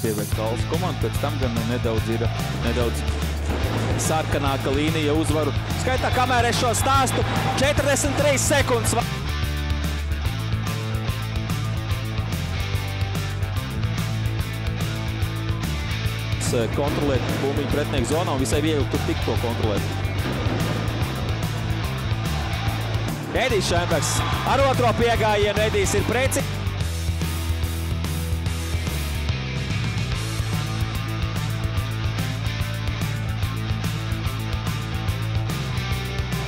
Pieveic Kalsu komanda, pēc tam gan nedaudz sarkanāka līnija uzvaru. Skaitā, kamēr es šo stāstu, 43 sekundes. Kontrolēt bumbiņu pretinieku zonā un visai viegli tur tik to kontrolēt. Edijs Šenbergs ar otro piegājienu. Edijs ir precīzi.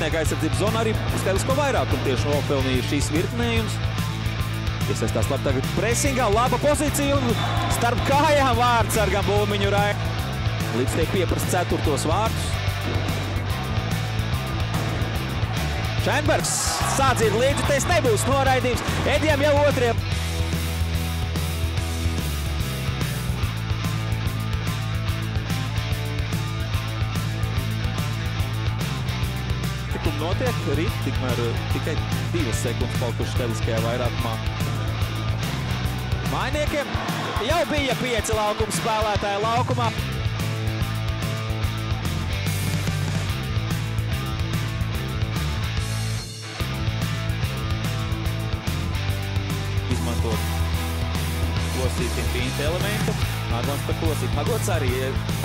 Aizsardzības zonā arī skaidrs, ko vairāk un tieši nopelnīja šīs virknējums. Iesaistās labi tagad presingā, laba pozīcija un starp kājām vārdsargam Būmiņu Raini. Līdz tiek pieprasa 4. vārtus. Šenbergs sādzīt līdzi, tais nebūs noraidījums. Edijam jau otriem. Tikuma notiek rīt, tikmēr tikai 2 sekundes palikušas teliskajā vairākumā. Mainiekiem jau bija 5 laukuma spēlētāji laukumā. Izmantot Klosītim finta elementu. Magots par Klosītu. Magots arī,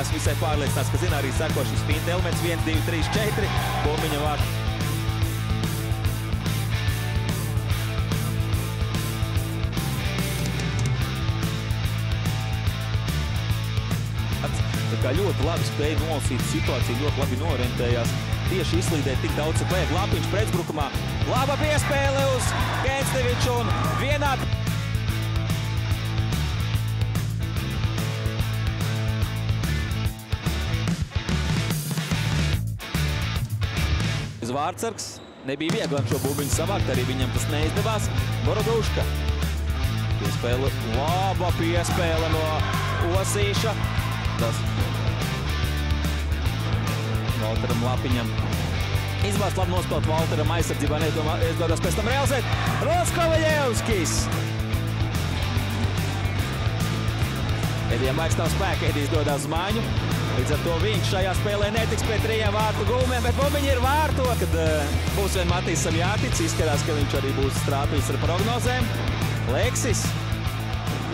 esmu visai pārliecināts, ka zina arī seko šis finta elements. 1, 2, 3, 4. Bumbiņa vārds. Kā ļoti labi spēja nolasīt situāciju, ļoti labi norentējās. Tieši izslīdēt tik daudz, cik vajag. Lapiņš pretbrukumā. Laba piespēle uz Kēnsteviču un vienā... Vārdsargs nebija viegli šo bumbiņu savākt, arī viņam tas neizdevās. Boroduška. Piespēle, laba piespēle no Osīša. Tas Valteram Lapiņam. Izvārds labi nospēlēt Valteram aizsardzībā, neizdodas pēc tam realizēt. Roskovaļevskis! Edijam vairs nav spēka, Edijs dodās uz maiņu. Līdz ar to viņš šajā spēlē netiks pret 3 vārtu gūmiem, bet bumbiņi ir vārto, kad būs vien Matīsam jātic. Izskatās, ka viņš arī būs strāpījis ar prognozēm. Leksis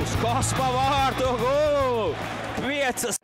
uz Kospa vārtu gūmu! 5.